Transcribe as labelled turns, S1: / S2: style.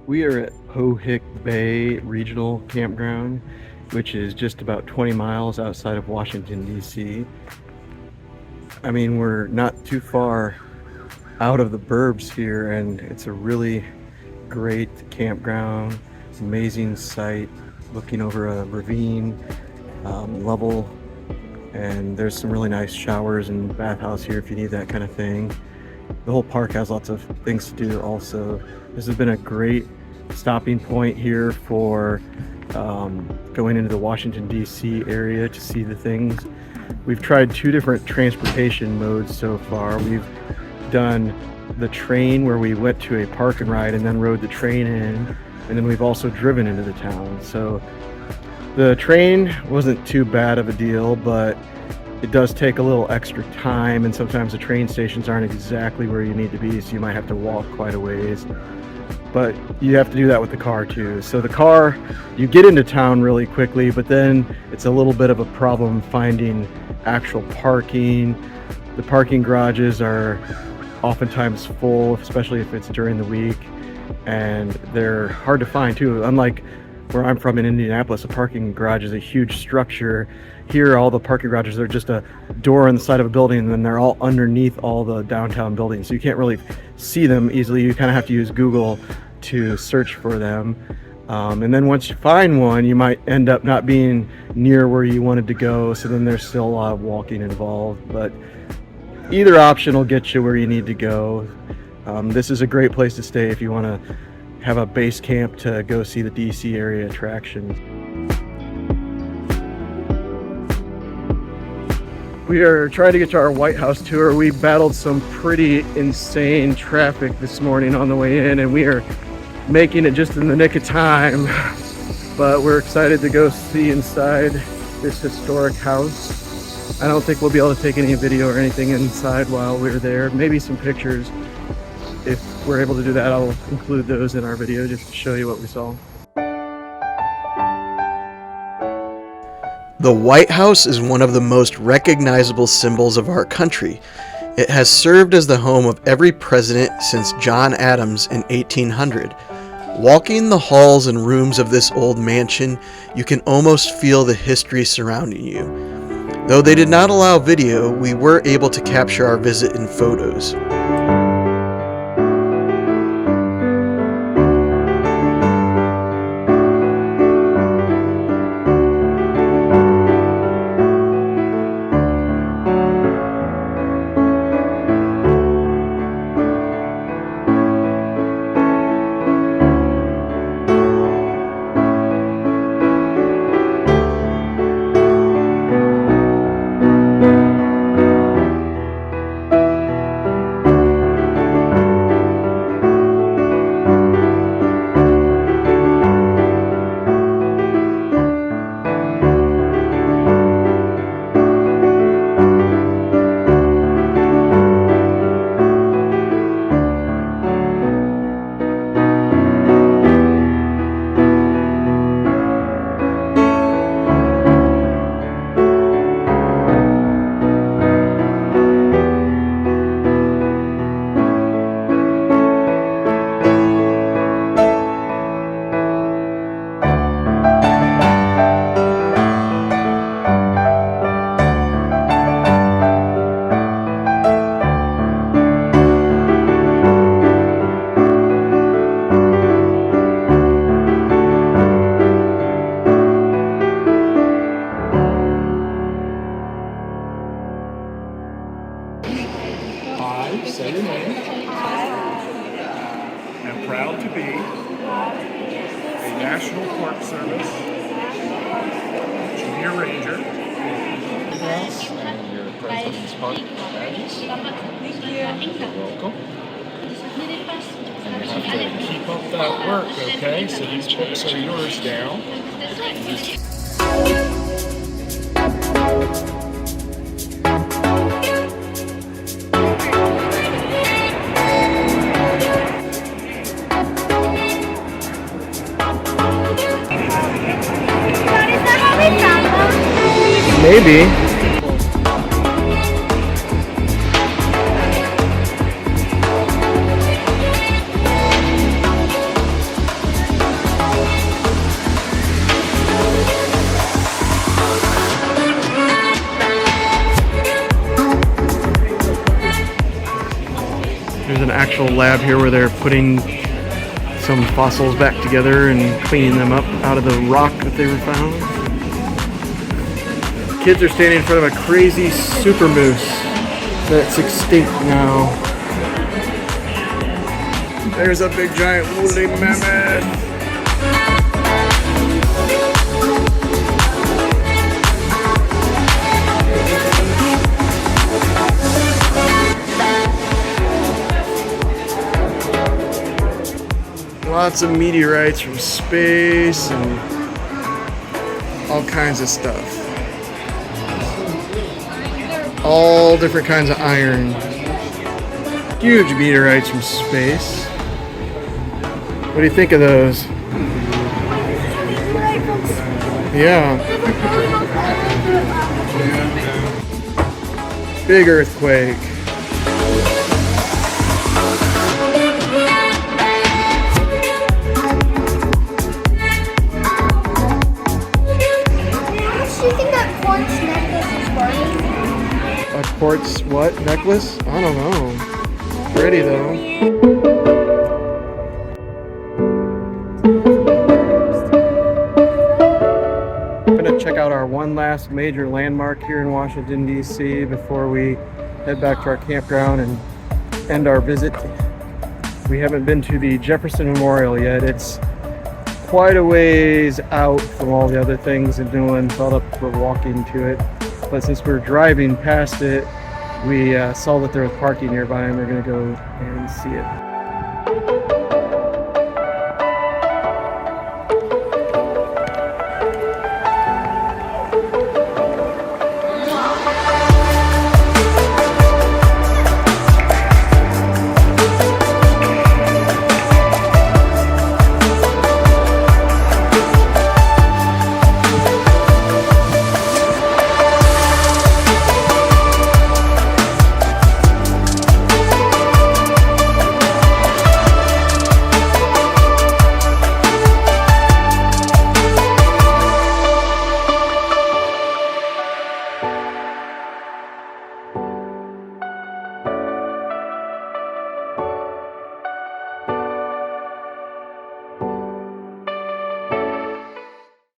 S1: We are at Pohick Bay Regional Campground, which is just about 20 miles outside of Washington, D.C. I mean, we're not too far out of the burbs here, and it's a really great campground. It's an amazing site, looking over a ravine level, and there's some really nice showers and bathhouse here if you need that kind of thing. The whole park has lots of things to do also. This has been a great stopping point here for going into the Washington D.C. area to see the things. We've tried two different transportation modes so far. We've done the train where we went to a park and ride and then rode the train in, and then we've also driven into the town. So the train wasn't too bad of a deal, but it does take a little extra time, and sometimes the train stations aren't exactly where you need to be, so you might have to walk quite a ways. But you have to do that with the car too. So the car, you get into town really quickly, but then it's a little bit of a problem finding actual parking. The parking garages are oftentimes full, especially if it's during the week, and they're hard to find too. Unlike where I'm from in Indianapolis, a parking garage is a huge structure. Here, all the parking garages are just a door on the side of a building, and then they're all underneath all the downtown buildings. So you can't really see them easily. You kind of have to use Google to search for them. And then once you find one, you might end up not being near where you wanted to go. So then there's still a lot of walking involved. But either option will get you where you need to go. This is a great place to stay if you want to have a base camp to go see the DC area attractions. We are trying to get to our White House tour. We battled some pretty insane traffic this morning on the way in, and we are making it just in the nick of time. But we're excited to go see inside this historic house. I don't think we'll be able to take any video or anything inside while we're there. Maybe some pictures. If we're able to do that, I'll include those in our video just to show you what we saw.
S2: The White House is one of the most recognizable symbols of our country. It has served as the home of every president since John Adams in 1800. Walking the halls and rooms of this old mansion, you can almost feel the history surrounding you. Though they did not allow video, we were able to capture our visit in photos.
S3: Say your name. I'm proud to be a National Park Service Junior Ranger. And your President's Park badges. You're welcome. And you have to keep up that work, okay? So these books are yours now.
S1: Maybe. special lab here where they're putting some fossils back together and cleaning them up out of the rock that they were found. Kids are standing in front of a crazy super moose that's extinct now. There's a big giant woolly mammoth. Lots of meteorites from space and all kinds of stuff. All different kinds of iron. Huge meteorites from space. What do you think of those? Yeah. Big earthquake. A quartz what? Necklace? I don't know. Pretty though. I'm gonna check out our one last major landmark here in Washington D.C. before we head back to our campground and end our visit. We haven't been to the Jefferson Memorial yet. It's quite a ways out from all the other things and no one thought up for walking to it. But since we're driving past it, we saw that there was parking nearby and we're going to go and see it.